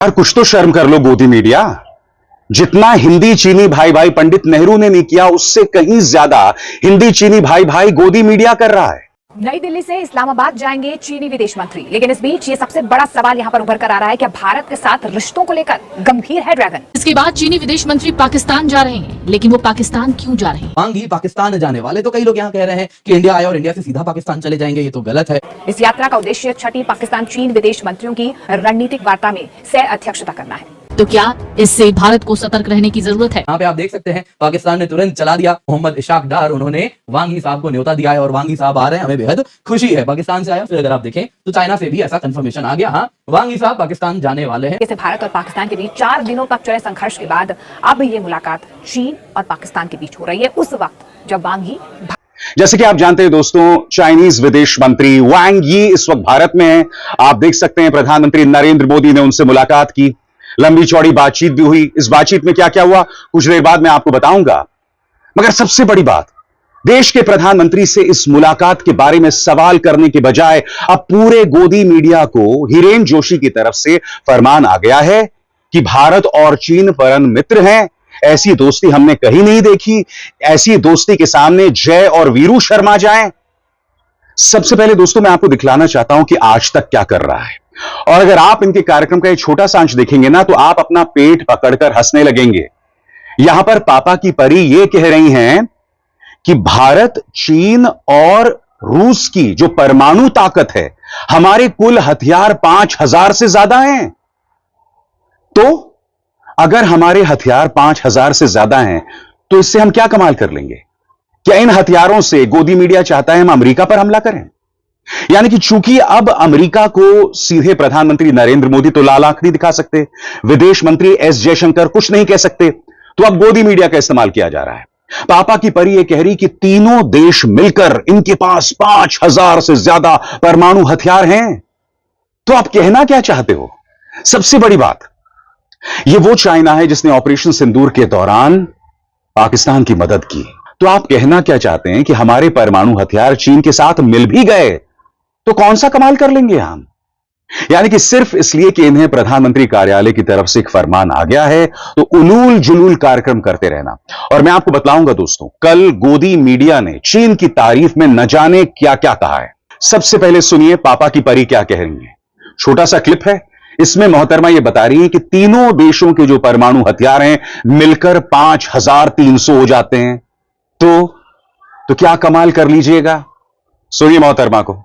यार कुछ तो शर्म कर लो गोदी मीडिया। जितना हिंदी चीनी भाई भाई पंडित नेहरू ने नहीं किया, उससे कहीं ज्यादा हिंदी चीनी भाई भाई गोदी मीडिया कर रहा है। नई दिल्ली से इस्लामाबाद जाएंगे चीनी विदेश मंत्री, लेकिन इस बीच ये सबसे बड़ा सवाल यहाँ पर उभर कर आ रहा है कि भारत के साथ रिश्तों को लेकर गंभीर है ड्रैगन। इसके बाद चीनी विदेश मंत्री पाकिस्तान जा रहे हैं, लेकिन वो पाकिस्तान क्यों जा रहे हैं? वांग ही पाकिस्तान जाने वाले, तो कई लोग यहाँ कह रहे हैं कि इंडिया आए और इंडिया से सीधा पाकिस्तान चले जाएंगे। ये तो गलत है। इस यात्रा का उद्देश्य छठी पाकिस्तान चीन विदेश मंत्रियों की रणनीतिक वार्ता में सह अध्यक्षता करना है। तो क्या इससे भारत को सतर्क रहने की जरूरत है? यहाँ पे आप देख सकते हैं पाकिस्तान ने तुरंत चला दिया मोहम्मद इशाक डार। उन्होंने वांग ही साहब को न्योता दिया है और वांग ही साहब आ रहे हैं, हमें बेहद खुशी है। पाकिस्तान से आया, फिर अगर आप देखें तो चाइना से भी ऐसा कंफर्मेशन आ गया। हाँ, वांग ही साहब पाकिस्तान जाने वाले हैं। जैसे भारत और पाकिस्तान के बीच 4 दिनों तक चले संघर्ष के बाद अब ये मुलाकात चीन और पाकिस्तान के बीच हो रही है, उस वक्त जब वांग ही जैसे कि आप जानते हैं दोस्तों, चाइनीज विदेश मंत्री वांग यी इस वक्त भारत में हैं। आप देख सकते हैं प्रधानमंत्री नरेंद्र मोदी ने उनसे मुलाकात की, लंबी चौड़ी बातचीत भी हुई। इस बातचीत में क्या क्या हुआ कुछ देर बाद मैं आपको बताऊंगा। मगर सबसे बड़ी बात, देश के प्रधानमंत्री से इस मुलाकात के बारे में सवाल करने के बजाय अब पूरे गोदी मीडिया को हिरेन जोशी की तरफ से फरमान आ गया है कि भारत और चीन परम मित्र हैं। ऐसी दोस्ती हमने कहीं नहीं देखी। ऐसी दोस्ती के सामने जय और वीरू शर्मा जाएं। सबसे पहले दोस्तों मैं आपको दिखलाना चाहता हूं कि आज तक क्या कर रहा है, और अगर आप इनके कार्यक्रम का एक छोटा सा अंश देखेंगे ना तो आप अपना पेट पकड़कर हंसने लगेंगे। यहां पर पापा की परी यह कह रही हैं कि भारत, चीन और रूस की जो परमाणु ताकत है, हमारे कुल हथियार 5000 से ज्यादा हैं। तो अगर हमारे हथियार 5000 से ज्यादा हैं तो इससे हम क्या कमाल कर लेंगे? क्या इन हथियारों से गोदी मीडिया चाहता है हम अमेरिका पर हमला करें? यानी कि चूंकि अब अमेरिका को सीधे प्रधानमंत्री नरेंद्र मोदी तो लाल आंख नहीं दिखा सकते, विदेश मंत्री एस जयशंकर कुछ नहीं कह सकते, तो अब गोदी मीडिया का इस्तेमाल किया जा रहा है। पापा की परी यह कह रही कि तीनों देश मिलकर इनके पास 5000 से ज्यादा परमाणु हथियार हैं। तो आप कहना क्या चाहते हो? सबसे बड़ी बात, यह वो चाइना है जिसने ऑपरेशन सिंदूर के दौरान पाकिस्तान की मदद की। तो आप कहना क्या चाहते हैं कि हमारे परमाणु हथियार चीन के साथ मिल भी गए तो कौन सा कमाल कर लेंगे हम? यानी कि सिर्फ इसलिए कि इन्हें प्रधानमंत्री कार्यालय की तरफ से एक फरमान आ गया है तो उलूल जुलूल कार्यक्रम करते रहना। और मैं आपको बताऊंगा दोस्तों, कल गोदी मीडिया ने चीन की तारीफ में न जाने क्या क्या कहा है। सबसे पहले सुनिए पापा की परी क्या कह रही है। छोटा सा क्लिप है, इसमें मोहतरमा यह बता रही है कि तीनों देशों के जो परमाणु हथियार हैं मिलकर 5300 हो जाते हैं। तो क्या कमाल कर लीजिएगा। सुनिए मोहतरमा को।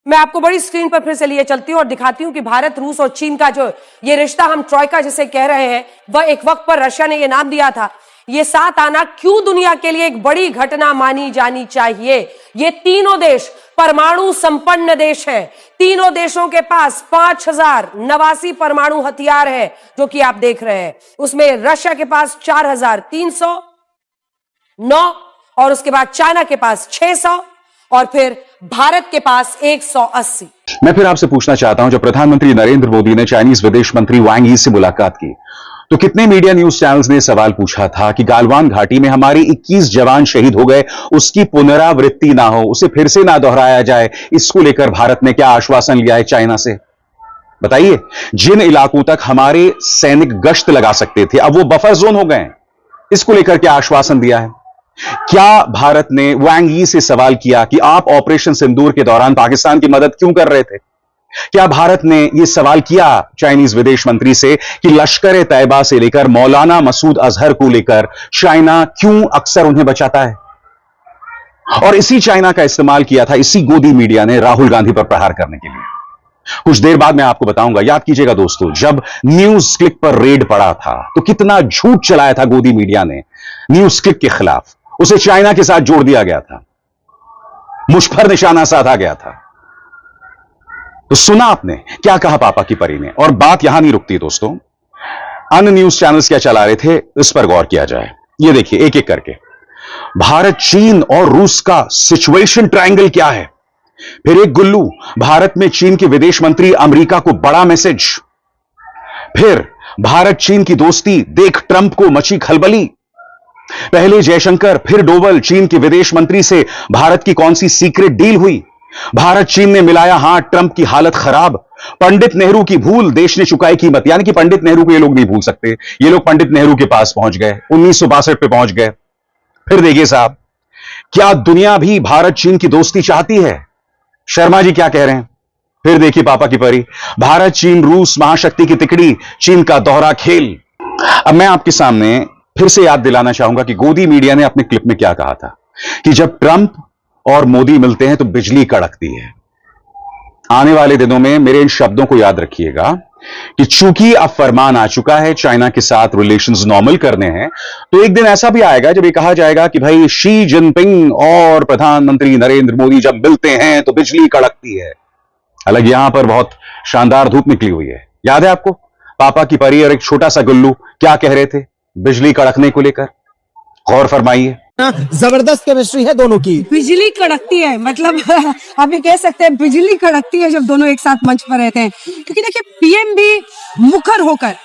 मैं आपको बड़ी स्क्रीन पर फिर से लिए चलती हूं और दिखाती हूं कि भारत, रूस और चीन का जो ये रिश्ता हम ट्रॉयका जिसे कह रहे हैं, वह एक वक्त पर रशिया ने ये नाम दिया था। ये साथ आना क्यों दुनिया के लिए एक बड़ी घटना मानी जानी चाहिए? ये तीनों देश परमाणु संपन्न देश हैं। तीनों देशों के पास 5089 परमाणु हथियार है, जो कि आप देख रहे हैं। उसमें रशिया के पास 4309 और उसके बाद चाइना के पास 600 और फिर भारत के पास 180। मैं फिर आपसे पूछना चाहता हूं, जब प्रधानमंत्री नरेंद्र मोदी ने चाइनीज विदेश मंत्री वांग यी से मुलाकात की तो कितने मीडिया न्यूज चैनल्स ने सवाल पूछा था कि गालवान घाटी में हमारे 21 जवान शहीद हो गए, उसकी पुनरावृत्ति ना हो, उसे फिर से ना दोहराया जाए। इसको लेकर भारत ने क्या आश्वासन लिया है चाइना से? बताइए। जिन इलाकों तक हमारे सैनिक गश्त लगा सकते थे अब वो बफर जोन हो गए, इसको लेकर क्या आश्वासन दिया है? क्या भारत ने वांग यी से सवाल किया कि आप ऑपरेशन सिंदूर के दौरान पाकिस्तान की मदद क्यों कर रहे थे? क्या भारत ने यह सवाल किया चाइनीज विदेश मंत्री से कि लश्कर तैयबा से लेकर मौलाना मसूद अजहर को लेकर चाइना क्यों अक्सर उन्हें बचाता है? और इसी चाइना का इस्तेमाल किया था इसी गोदी मीडिया ने राहुल गांधी पर प्रहार करने के लिए। कुछ देर बाद मैं आपको बताऊंगा। याद कीजिएगा दोस्तों, जब न्यूज क्लिक पर रेड पड़ा था तो कितना झूठ चलाया था गोदी मीडिया ने न्यूज क्लिक के खिलाफ। उसे चाइना के साथ जोड़ दिया गया था, मुझ पर निशाना साधा गया था। तो सुना आपने क्या कहा पापा की परी ने। और बात यहां नहीं रुकती दोस्तों, अन्य न्यूज चैनल्स क्या चला रहे थे इस पर गौर किया जाए। ये देखिए एक एक करके, भारत, चीन और रूस का सिचुएशन ट्रायंगल क्या है। फिर एक गुल्लू, भारत में चीन के विदेश मंत्री अमेरिका को बड़ा मैसेज। फिर भारत चीन की दोस्ती देख ट्रंप को मची खलबली। पहले जयशंकर फिर डोवल, चीन के विदेश मंत्री से भारत की कौन सी सीक्रेट डील हुई। भारत चीन ने मिलाया हाथ, ट्रंप की हालत खराब। पंडित नेहरू की भूल, देश ने चुकाई कीमत। यानी कि पंडित नेहरू को ये लोग नहीं भूल सकते। ये लोग पंडित नेहरू के पास पहुंच गए, 1962 पे पहुंच गए। फिर देखिए साहब, क्या दुनिया भी भारत चीन की दोस्ती चाहती है? शर्मा जी क्या कह रहे हैं? फिर देखिए पापा की परी, भारत चीन रूस महाशक्ति की तिकड़ी, चीन का दोहरा खेल। अब मैं आपके सामने फिर से याद दिलाना चाहूंगा कि गोदी मीडिया ने अपने क्लिप में क्या कहा था कि जब ट्रंप और मोदी मिलते हैं तो बिजली कड़कती है। आने वाले दिनों में मेरे इन शब्दों को याद रखिएगा कि चूंकि अब फरमान आ चुका है चाइना के साथ रिलेशंस नॉर्मल करने हैं, तो एक दिन ऐसा भी आएगा जब ये कहा जाएगा कि भाई शी जिनपिंग और प्रधानमंत्री नरेंद्र मोदी जब मिलते हैं तो बिजली कड़कती है। हालांकि यहां पर बहुत शानदार धूप निकली हुई है। याद है आपको पापा की परी और एक छोटा सा गुल्लू क्या कह रहे थे बिजली कड़कने को लेकर? गौर फरमाइए। जबरदस्त केमिस्ट्री है दोनों की। बिजली कड़कती है, मतलब आप ये कह सकते हैं बिजली कड़कती है जब दोनों एक साथ मंच पर रहते हैं। क्योंकि देखिए पीएम भी मुखर होकर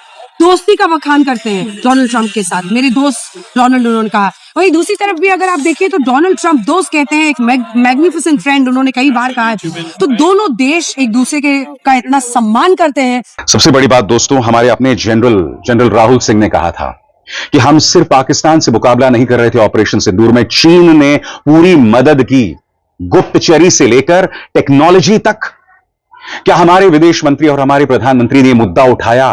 दोस्ती का बखान करते हैं डोनाल्ड ट्रंप के साथ। मेरे दोस्त डोनाल्ड, उन्होंने कहा। वहीं दूसरी तरफ भी अगर आप देखिए तो डोनाल्ड ट्रंप दोस्त कहते हैं, एक मैग्निफिसेंट फ्रेंड उन्होंने कई बार कहा है। तो दोनों देश एक दूसरे का इतना सम्मान करते हैं। सबसे बड़ी बात दोस्तों, हमारे अपने जनरल राहुल सिंह ने कहा था कि हम सिर्फ पाकिस्तान से मुकाबला नहीं कर रहे थे ऑपरेशन सिंदूर में, चीन ने पूरी मदद की, गुप्तचरी से लेकर टेक्नोलॉजी तक। क्या हमारे विदेश मंत्री और हमारे प्रधानमंत्री ने मुद्दा उठाया?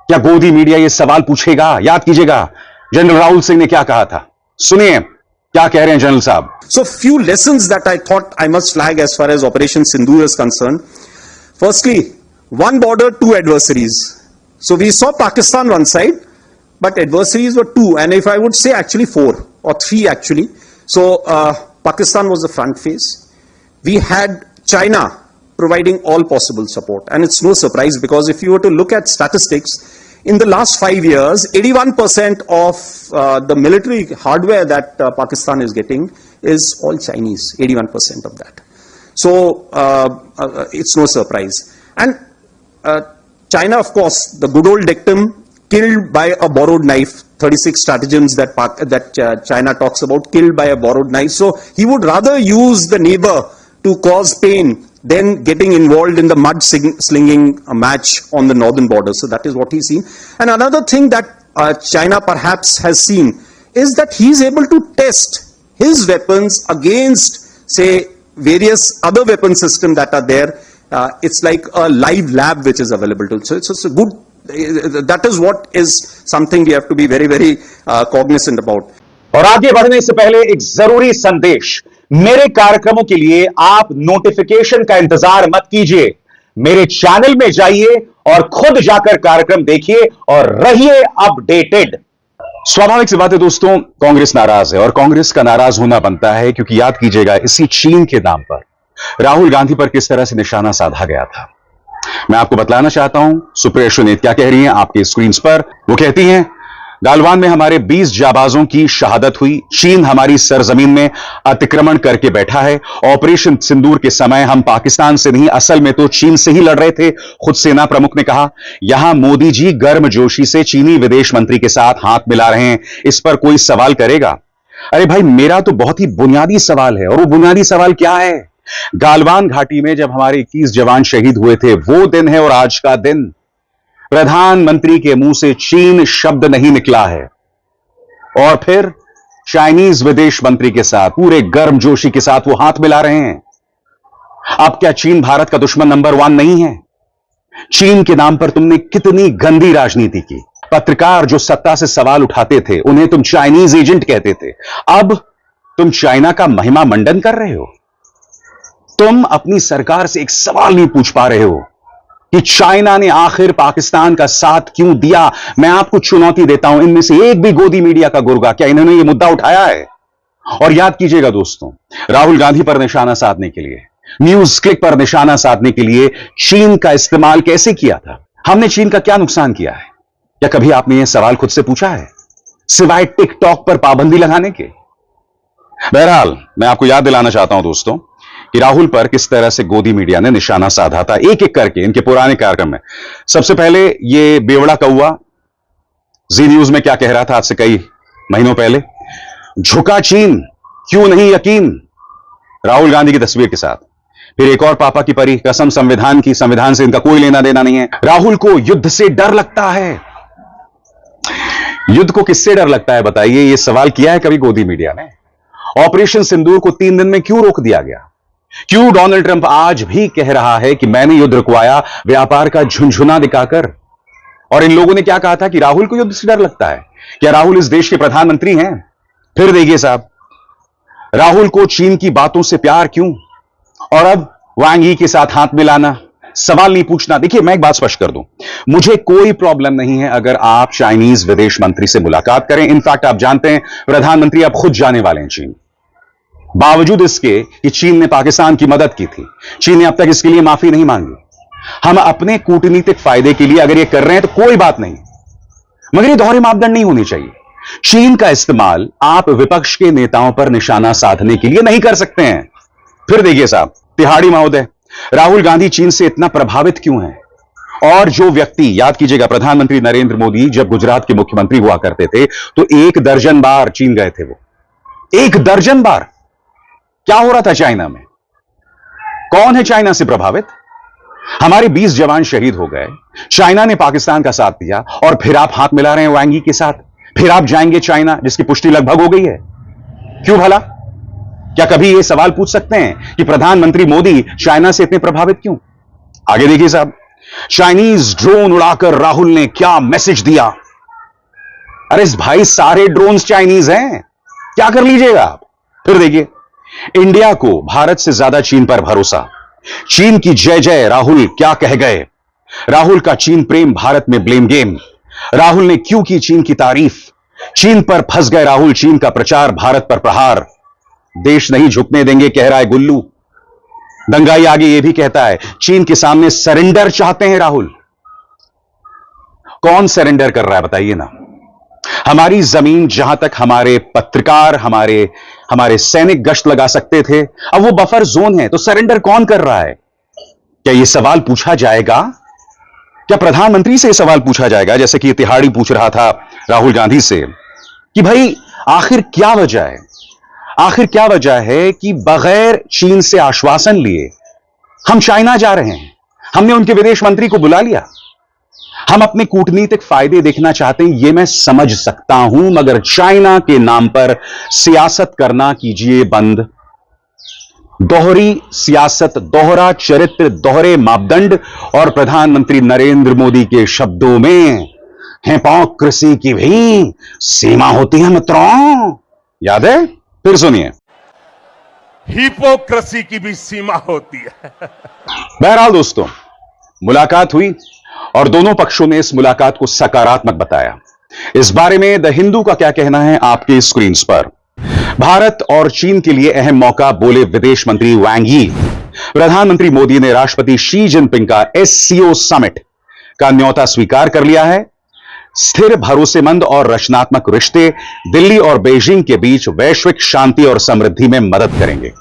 क्या गोदी मीडिया ये सवाल पूछेगा? याद कीजिएगा जनरल राहुल सिंह ने क्या कहा था, सुनिए क्या कह रहे हैं जनरल साहब। So few lessons that I thought I must flag as far as Operation Sindoor is concerned. Firstly, one border, two adversaries. So we saw Pakistan one side, but adversaries were two, and if I would say actually four or three actually. So Pakistan was the front face. We had China providing all possible support, and it's no surprise because if you were to look at statistics, in the last 5 years, 81% of the military hardware that Pakistan is getting is all Chinese, 81% of that. So it's no surprise. And China, of course, the good old dictum, killed by a borrowed knife, 36 stratagems that China talks about, killed by a borrowed knife. So he would rather use the neighbor to cause pain than getting involved in the mud slinging match on the northern border. So that is what he's seen. And another thing that China perhaps has seen is that he's able to test his weapons against, say, various other weapon systems that are there. It's like a live lab which is available to. So it's a good, that is what is something we have to be very, very cognizant about. और आगे बढ़ने से पहले एक जरूरी संदेश, मेरे कार्यक्रमों के लिए आप नोटिफिकेशन का इंतजार मत कीजिए, मेरे चैनल में जाइए और खुद जाकर कार्यक्रम देखिए और रहिए अपडेटेड। स्वाभाविक सी बात है दोस्तों, कांग्रेस नाराज है और कांग्रेस का नाराज होना बनता है, क्योंकि याद कीजिएगा इसी चीन के नाम पर राहुल गांधी पर किस तरह से निशाना साधा गया था। मैं आपको बतलाना चाहता हूं सुप्रिया सुनीत क्या कह रही हैं आपके स्क्रीन पर। वो कहती हैं गालवान में हमारे 20 जाबाजों की शहादत हुई, चीन हमारी सरजमीन में अतिक्रमण करके बैठा है। ऑपरेशन सिंदूर के समय हम पाकिस्तान से नहीं असल में तो चीन से ही लड़ रहे थे, खुद सेना प्रमुख ने कहा। यहां मोदी जी गर्मजोशी से चीनी विदेश मंत्री के साथ हाथ मिला रहे हैं, इस पर कोई सवाल करेगा? अरे भाई मेरा तो बहुत ही बुनियादी सवाल है, और वो बुनियादी सवाल क्या है? गालवान घाटी में जब हमारे 21 जवान शहीद हुए थे वो दिन है और आज का दिन। प्रधानमंत्री के मुंह से चीन शब्द नहीं निकला है, और फिर चाइनीज विदेश मंत्री के साथ पूरे गर्मजोशी के साथ वो हाथ मिला रहे हैं। अब क्या चीन भारत का दुश्मन नंबर 1 नहीं है? चीन के नाम पर तुमने कितनी गंदी राजनीति की। पत्रकार जो सत्ता से सवाल उठाते थे उन्हें तुम चाइनीज एजेंट कहते थे, अब तुम चाइना का महिमा मंडन कर रहे हो। तुम अपनी सरकार से एक सवाल नहीं पूछ पा रहे हो कि चाइना ने आखिर पाकिस्तान का साथ क्यों दिया। मैं आपको चुनौती देता हूं, इनमें से एक भी गोदी मीडिया का गुर्गा क्या इन्होंने यह मुद्दा उठाया है? और याद कीजिएगा दोस्तों, राहुल गांधी पर निशाना साधने के लिए, न्यूज क्लिक पर निशाना साधने के लिए चीन का इस्तेमाल कैसे किया था? हमने चीन का क्या नुकसान किया है? क्या कभी आपने यह सवाल खुद से पूछा है, सिवाय टिकटॉक पर पाबंदी लगाने के? बहरहाल मैं आपको याद दिलाना चाहता हूं दोस्तों कि राहुल पर किस तरह से गोदी मीडिया ने निशाना साधा था एक एक करके इनके पुराने कार्यक्रम में। सबसे पहले ये बेवड़ा कौआ जी न्यूज में क्या कह रहा था आज से कई महीनों पहले, झुका चीन क्यों नहीं यकीन, राहुल गांधी की तस्वीर के साथ। फिर एक और पापा की परी, कसम संविधान की, संविधान से इनका कोई लेना देना नहीं है। राहुल को युद्ध से डर लगता है। युद्ध को किससे डर लगता है बताइए? यह सवाल किया है कभी गोदी मीडिया ने? ऑपरेशन सिंदूर को 3 दिन में क्यों रोक दिया गया? क्यों डोनाल्ड ट्रंप आज भी कह रहा है कि मैंने युद्ध रुकवाया व्यापार का झुंझुना दिखाकर? और इन लोगों ने क्या कहा था कि राहुल को युद्ध से डर लगता है? क्या राहुल इस देश के प्रधानमंत्री हैं? फिर देखिए साहब, राहुल को चीन की बातों से प्यार क्यों? और अब वांग यी के साथ हाथ मिलाना, सवाल नहीं पूछना। देखिए, मैं एक बात स्पष्ट कर दूं, मुझे कोई प्रॉब्लम नहीं है अगर आप चाइनीज विदेश मंत्री से मुलाकात करें। इनफैक्ट आप जानते हैं प्रधानमंत्री अब खुद जाने वाले हैं चीन, बावजूद इसके कि चीन ने पाकिस्तान की मदद की थी। चीन ने अब तक इसके लिए माफी नहीं मांगी। हम अपने कूटनीतिक फायदे के लिए अगर ये कर रहे हैं तो कोई बात नहीं, मगर ये दोहरे मापदंड नहीं होने चाहिए। चीन का इस्तेमाल आप विपक्ष के नेताओं पर निशाना साधने के लिए नहीं कर सकते हैं। फिर देखिए साहब, तिहाड़ी महोदय, राहुल गांधी चीन से इतना प्रभावित क्यों हैं? और जो व्यक्ति, याद कीजिएगा, प्रधानमंत्री नरेंद्र मोदी जब गुजरात के मुख्यमंत्री हुआ करते थे तो 1 दर्जन बार चीन गए थे। वो 1 दर्जन बार। क्या हो रहा था चाइना में? कौन है चाइना से प्रभावित? हमारे 20 जवान शहीद हो गए, चाइना ने पाकिस्तान का साथ दिया, और फिर आप हाथ मिला रहे हैं वांग यी के साथ। फिर आप जाएंगे चाइना, जिसकी पुष्टि लगभग हो गई है। क्यों भला? क्या कभी यह सवाल पूछ सकते हैं कि प्रधानमंत्री मोदी चाइना से इतने प्रभावित क्यों? आगे देखिए साहब, चाइनीज ड्रोन उड़ाकर राहुल ने क्या मैसेज दिया? अरे इस भाई, सारे ड्रोन्स चाइनीज हैं, क्या कर लीजिएगा आप? फिर देखिए, इंडिया को भारत से ज्यादा चीन पर भरोसा। चीन की जय जय, राहुल क्या कह गए? राहुल का चीन प्रेम, भारत में ब्लेम गेम। राहुल ने क्यों की चीन की तारीफ? चीन पर फंस गए राहुल, चीन का प्रचार, भारत पर प्रहार। देश नहीं झुकने देंगे कह रहा है गुल्लू। दंगाई आगे यह भी कहता है चीन के सामने सरेंडर चाहते हैं राहुल। कौन सरेंडर कर रहा है बताइए ना? हमारी जमीन जहां तक हमारे पत्रकार, हमारे सैनिक गश्त लगा सकते थे, अब वो बफर जोन है, तो सरेंडर कौन कर रहा है? क्या यह सवाल पूछा जाएगा? क्या प्रधानमंत्री से यह सवाल पूछा जाएगा, जैसे कि तिहाड़ी पूछ रहा था राहुल गांधी से, कि भाई आखिर क्या वजह है? आखिर क्या वजह है कि बगैर चीन से आश्वासन लिए हम चाइना जा रहे हैं? हमने उनके विदेश मंत्री को बुला लिया। हम अपने कूटनीतिक फायदे देखना चाहते हैं, यह मैं समझ सकता हूं, मगर चाइना के नाम पर सियासत करना कीजिए बंद। दोहरी सियासत, दोहरा चरित्र, दोहरे मापदंड, और प्रधानमंत्री नरेंद्र मोदी के शब्दों में हिपोक्रेसी की भी सीमा होती है मित्रों। याद है? फिर सुनिए, हिपोक्रेसी की भी सीमा होती है। बहरहाल दोस्तों, मुलाकात हुई और दोनों पक्षों ने इस मुलाकात को सकारात्मक बताया। इस बारे में द हिंदू का क्या कहना है आपके स्क्रीन पर। भारत और चीन के लिए अहम मौका, बोले विदेश मंत्री वांग यी। प्रधानमंत्री मोदी ने राष्ट्रपति शी जिनपिंग का SCO समिट का न्योता स्वीकार कर लिया है। स्थिर, भरोसेमंद और रचनात्मक रिश्ते दिल्ली और बीजिंग के बीच वैश्विक शांति और समृद्धि में मदद करेंगे।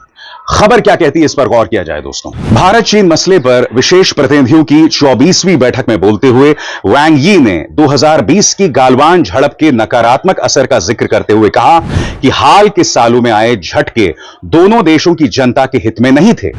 खबर क्या कहती है, इस पर गौर किया जाए दोस्तों। भारत चीन मसले पर विशेष प्रतिनिधियों की 24वीं बैठक में बोलते हुए वांग यी ने 2020 की गालवान झड़प के नकारात्मक असर का जिक्र करते हुए कहा कि हाल के सालों में आए झटके दोनों देशों की जनता के हित में नहीं थे।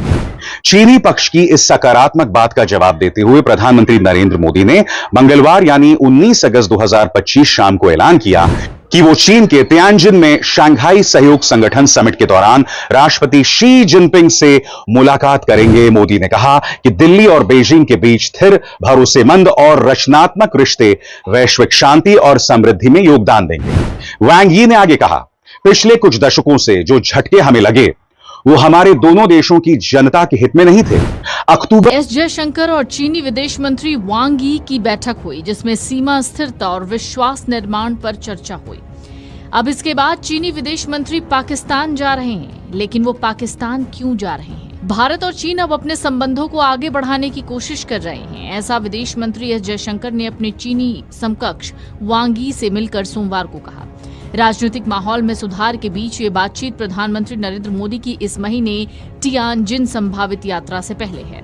चीनी पक्ष की इस सकारात्मक बात का जवाब देते हुए प्रधानमंत्री नरेंद्र मोदी ने मंगलवार यानी 19 अगस्त 2025 शाम को ऐलान किया कि वो चीन के तियानजिन में शंघाई सहयोग संगठन समिट के दौरान राष्ट्रपति शी जिनपिंग से मुलाकात करेंगे। मोदी ने कहा कि दिल्ली और बीजिंग के बीच स्थिर, भरोसेमंद और रचनात्मक रिश्ते वैश्विक शांति और समृद्धि में योगदान देंगे। वांग यी ने आगे कहा, पिछले कुछ दशकों से जो झटके हमें लगे वो हमारे दोनों देशों की जनता के हित में नहीं थे। अक्टूबर एस जयशंकर और चीनी विदेश मंत्री वांग यी की बैठक हुई, जिसमें सीमा स्थिरता और विश्वास निर्माण पर चर्चा हुई। अब इसके बाद चीनी विदेश मंत्री पाकिस्तान जा रहे हैं, लेकिन वो पाकिस्तान क्यों जा रहे हैं? भारत और चीन अब अपने संबंधों को आगे बढ़ाने की कोशिश कर रहे हैं, ऐसा विदेश मंत्री एस जयशंकर ने अपने चीनी समकक्ष वांग यी से मिलकर सोमवार को कहा। राजनीतिक माहौल में सुधार के बीच ये बातचीत प्रधानमंत्री नरेंद्र मोदी की इस महीने तियानजिन संभावित यात्रा से पहले है।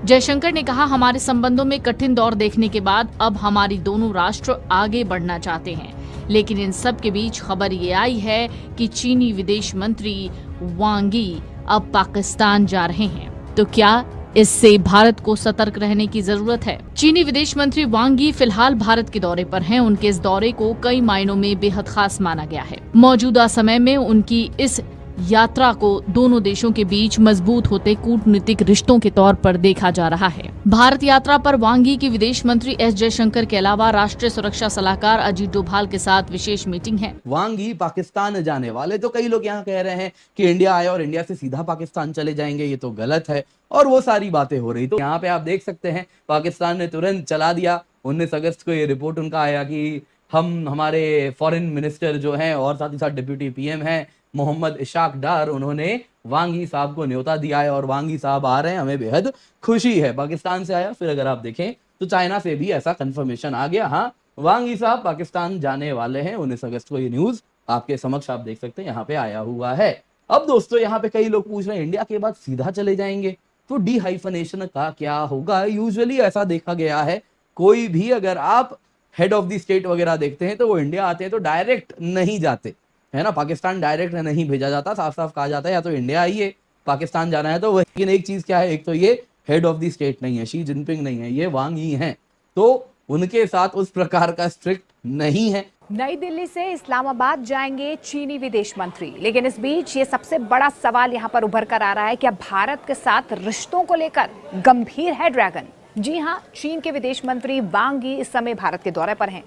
जयशंकर ने कहा, हमारे संबंधों में कठिन दौर देखने के बाद अब हमारी दोनों राष्ट्र आगे बढ़ना चाहते हैं, लेकिन इन सब के बीच खबर ये आई है कि चीनी विदेश मंत्री वांग यी अब पाकिस्तान जा रहे हैं। तो क्या इससे भारत को सतर्क रहने की जरूरत है? चीनी विदेश मंत्री वांग यी फिलहाल भारत के दौरे पर हैं। उनके इस दौरे को कई मायनों में बेहद खास माना गया है। मौजूदा समय में उनकी इस यात्रा को दोनों देशों के बीच मजबूत होते कूटनीतिक रिश्तों के तौर पर देखा जा रहा है। भारत यात्रा पर वांग यी की विदेश मंत्री एस जयशंकर के अलावा राष्ट्रीय सुरक्षा सलाहकार अजीत डोभाल के साथ विशेष मीटिंग है। वांग यी पाकिस्तान जाने वाले, तो कई लोग यहाँ कह रहे हैं कि इंडिया आए और इंडिया से सीधा पाकिस्तान चले जाएंगे, ये तो गलत है और वो सारी बातें हो रही। तो यहाँ पे आप देख सकते हैं पाकिस्तान ने तुरंत चला दिया। 19 अगस्त को ये रिपोर्ट उनका आया कि हमारे फॉरेन मिनिस्टर जो हैं और साथ ही साथ डिप्टी पीएम हैं मोहम्मद इशाक डार, उन्होंने वांग यी साहब को न्योता दिया है और वांग यी साहब आ रहे हैं, हमें बेहद खुशी है। पाकिस्तान से आया, फिर अगर आप देखें तो चाइना से भी ऐसा कंफर्मेशन आ गया। हाँ, वांग यी साहब पाकिस्तान जाने वाले हैं। 19 अगस्त को ये न्यूज आपके समक्ष आप देख सकते हैं यहाँ पे आया हुआ है। अब दोस्तों यहाँ पे कई लोग पूछ रहे हैं इंडिया के बाद सीधा चले जाएंगे तो डीहाइफनेशन का क्या होगा? यूजुअली ऐसा देखा गया है, कोई भी अगर आप हेड ऑफ द स्टेट वगैरह देखते हैं तो वो इंडिया आते हैं तो डायरेक्ट नहीं जाते, है ना। पाकिस्तान डायरेक्ट नहीं भेजा जाता, साफ साफ कहा जाता है या तो इंडिया आइए, पाकिस्तान जाना है तो वही। लेकिन एक चीज क्या है, एक तो ये हेड ऑफ द स्टेट नहीं है, शी जिनपिंग नहीं है, ये वांग यी हैं, तो उनके साथ उस प्रकार का स्ट्रिक्ट नहीं है। नई दिल्ली से इस्लामाबाद जाएंगे चीनी विदेश मंत्री, लेकिन इस बीच ये सबसे बड़ा सवाल यहां पर उभर कर आ रहा है कि भारत के साथ रिश्तों को लेकर गंभीर है ड्रैगन। जी हां, चीन के विदेश मंत्री वांग यी इस समय भारत के दौरे पर हैं।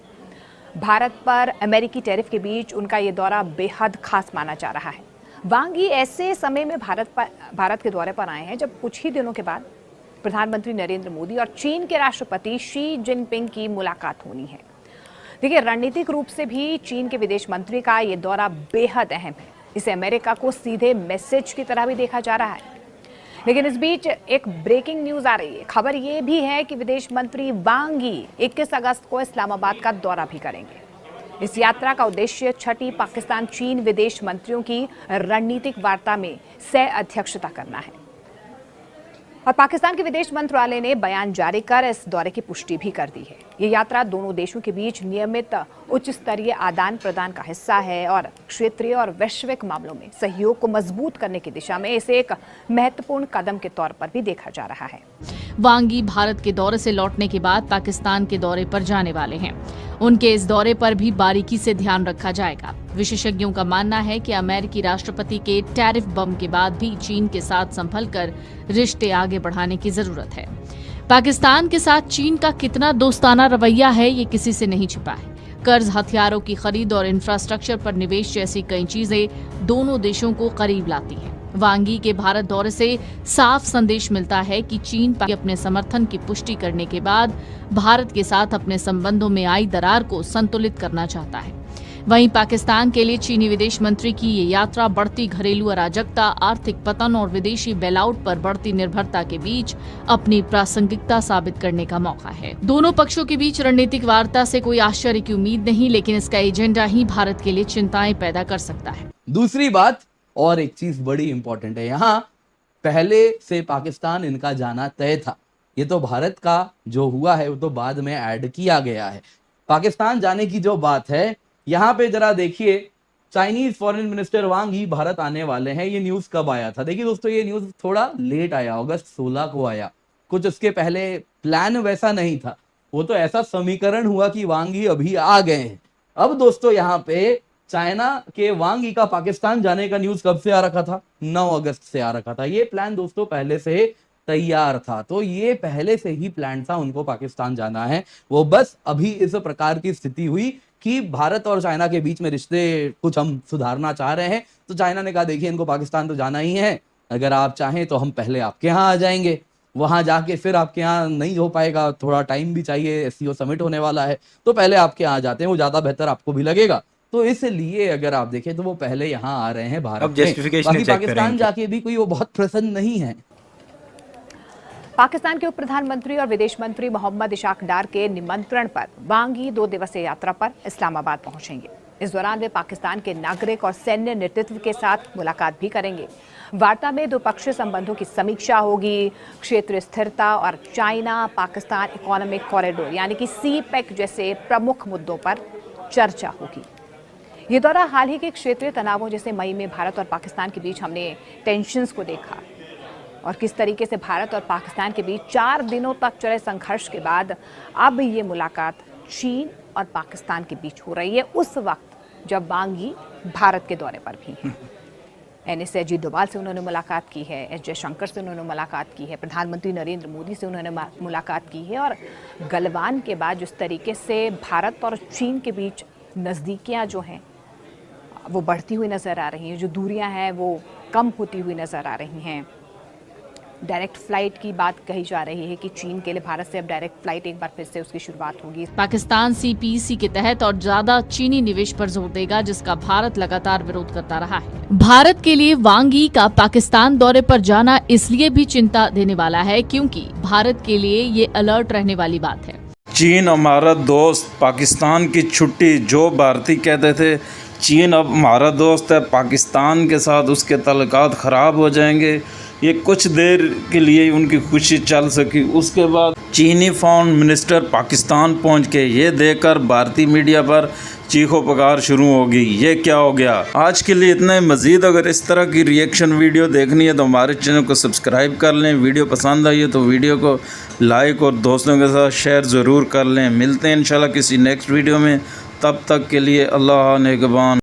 भारत पर अमेरिकी टैरिफ के बीच उनका ये दौरा बेहद खास माना जा रहा है। वांग यी ऐसे समय में भारत के दौरे पर आए हैं जब कुछ ही दिनों के बाद प्रधानमंत्री नरेंद्र मोदी और चीन के राष्ट्रपति शी जिनपिंग की मुलाकात होनी है। देखिए, रणनीतिक रूप से भी चीन के विदेश मंत्री का ये दौरा बेहद अहम है। इसे अमेरिका को सीधे मैसेज की तरह भी देखा जा रहा है। लेकिन इस बीच एक ब्रेकिंग न्यूज आ रही है। खबर ये भी है कि विदेश मंत्री वांग यी 21 अगस्त को इस्लामाबाद का दौरा भी करेंगे। इस यात्रा का उद्देश्य छठी पाकिस्तान चीन विदेश मंत्रियों की रणनीतिक वार्ता में सह अध्यक्षता करना है। और पाकिस्तान के विदेश मंत्रालय ने बयान जारी कर इस दौरे की पुष्टि भी कर दी है। ये यात्रा दोनों देशों के बीच नियमित उच्च स्तरीय आदान प्रदान का हिस्सा है और क्षेत्रीय और वैश्विक मामलों में सहयोग को मजबूत करने की दिशा में इसे एक महत्वपूर्ण कदम के तौर पर भी देखा जा रहा है। वांग यी भारत के दौरे से लौटने के बाद पाकिस्तान के दौरे पर जाने वाले हैं। उनके इस दौरे पर भी बारीकी से ध्यान रखा जाएगा। विशेषज्ञों का मानना है कि अमेरिकी राष्ट्रपति के टैरिफ बम के बाद भी चीन के साथ संभलकर रिश्ते आगे बढ़ाने की जरूरत है। पाकिस्तान के साथ चीन का कितना दोस्ताना रवैया है, ये किसी से नहीं छिपा है। कर्ज, हथियारों की खरीद और इंफ्रास्ट्रक्चर पर निवेश जैसी कई चीजें दोनों देशों को करीब लाती हैं। वांग यी के भारत दौरे से साफ संदेश मिलता है कि चीन अपने समर्थन की पुष्टि करने के बाद भारत के साथ अपने संबंधों में आई दरार को संतुलित करना चाहता है। वहीं पाकिस्तान के लिए चीनी विदेश मंत्री की ये यात्रा बढ़ती घरेलू अराजकता, आर्थिक पतन और विदेशी बेलआउट पर बढ़ती निर्भरता के बीच अपनी प्रासंगिकता साबित करने का मौका है। दोनों पक्षों के बीच रणनीतिक वार्ता से कोई आश्चर्य की उम्मीद नहीं, लेकिन इसका एजेंडा ही भारत के लिए चिंताएं पैदा कर सकता है। दूसरी बात और एक चीज बड़ी इंपॉर्टेंट है, यहाँ पहले से पाकिस्तान इनका जाना तय था। ये तो भारत का जो हुआ है वो तो बाद में ऐड किया गया है। पाकिस्तान जाने की जो बात है, यहाँ पे जरा देखिए, चाइनीज फॉरेन मिनिस्टर वांग यी भारत आने वाले हैं। ये न्यूज कब आया था? देखिए दोस्तों, ये न्यूज थोड़ा लेट आया, अगस्त 16 को आया। कुछ उसके पहले प्लान वैसा नहीं था, वो तो ऐसा समीकरण हुआ कि वांग यी अभी आ गए हैं। अब दोस्तों यहाँ पे चाइना के वांग यी का पाकिस्तान जाने का न्यूज कब से आ रखा था? 9 अगस्त से आ रखा था। ये प्लान दोस्तों पहले से तैयार था, तो ये पहले से ही प्लान था, उनको पाकिस्तान जाना है। वो बस अभी इस प्रकार की स्थिति हुई कि भारत और चाइना के बीच में रिश्ते कुछ हम सुधारना चाह रहे हैं, तो चाइना ने कहा देखिए इनको पाकिस्तान तो जाना ही है, अगर आप चाहें तो हम पहले आपके यहाँ आ जाएंगे, वहां जाके फिर आपके यहाँ नहीं हो पाएगा, थोड़ा टाइम भी चाहिए, एससीओ समिट होने वाला है, तो पहले आपके यहाँ आ जाते हैं, वो ज्यादा बेहतर आपको भी लगेगा। तो इसलिए अगर आप देखें तो वो पहले यहाँ आ रहे हैं भारत में। बाकी पाकिस्तान जाके भी कोई वो बहुत प्रसन्न नहीं है। पाकिस्तान के उप प्रधानमंत्री और विदेश मंत्री मोहम्मद इशाक डार के निमंत्रण पर वांग यी 2 दिवसीय यात्रा पर इस्लामाबाद पहुंचेंगे। इस दौरान वे पाकिस्तान के नागरिक और सैन्य नेतृत्व के साथ मुलाकात भी करेंगे। वार्ता में द्विपक्षीय संबंधों की समीक्षा होगी, क्षेत्रीय स्थिरता और चाइना पाकिस्तान इकोनॉमिक कॉरिडोर यानी कि CPEC जैसे प्रमुख मुद्दों पर चर्चा होगी। ये दौरा हाल ही के क्षेत्रीय तनावों जैसे मई में भारत और पाकिस्तान के बीच हमने टेंशंस को देखा, और किस तरीके से भारत और पाकिस्तान के बीच 4 दिनों तक चले संघर्ष के बाद अब ये मुलाकात चीन और पाकिस्तान के बीच हो रही है, उस वक्त जब वांग यी भारत के दौरे पर भी हैं। NSA अजीत डोभाल से उन्होंने मुलाकात की है, एस जयशंकर से उन्होंने मुलाकात की है, प्रधानमंत्री नरेंद्र मोदी से उन्होंने मुलाकात की है। और गलवान के बाद जिस तरीके से भारत और चीन के बीच नज़दीकियाँ जो हैं वो बढ़ती हुई नज़र आ रही हैं, जो दूरियां हैं वो कम होती हुई नज़र आ रही हैं। डायरेक्ट फ्लाइट की बात कही जा रही है कि चीन के लिए भारत से अब डायरेक्ट फ्लाइट एक बार फिर से उसकी शुरुआत होगी। पाकिस्तान CPEC के तहत और ज्यादा चीनी निवेश पर जोर देगा, जिसका भारत लगातार विरोध करता रहा है। भारत के लिए वांग यी का पाकिस्तान दौरे पर जाना इसलिए भी चिंता देने वाला है क्योंकि भारत के लिए ये अलर्ट रहने वाली बात है। चीन हमारा दोस्त, पाकिस्तान की छुट्टी, जो भारतीय कहते थे चीन अब हमारा दोस्त है, पाकिस्तान के साथ उसके ताल्लुकात ख़राब हो जाएंगे, ये कुछ देर के लिए उनकी खुशी चल सकी। उसके बाद चीनी फॉरेन मिनिस्टर पाकिस्तान पहुंच के ये देखकर भारतीय मीडिया पर चीखो पुकार शुरू हो गई, ये क्या हो गया। आज के लिए इतना ही। मज़ीद अगर इस तरह की रिएक्शन वीडियो देखनी है तो हमारे चैनल को सब्सक्राइब कर लें। वीडियो पसंद आई है तो वीडियो को लाइक और दोस्तों के साथ शेयर ज़रूर कर लें। मिलते हैं इंशाल्लाह किसी नेक्स्ट वीडियो में, तब तक के लिए अल्लाह निगहबान।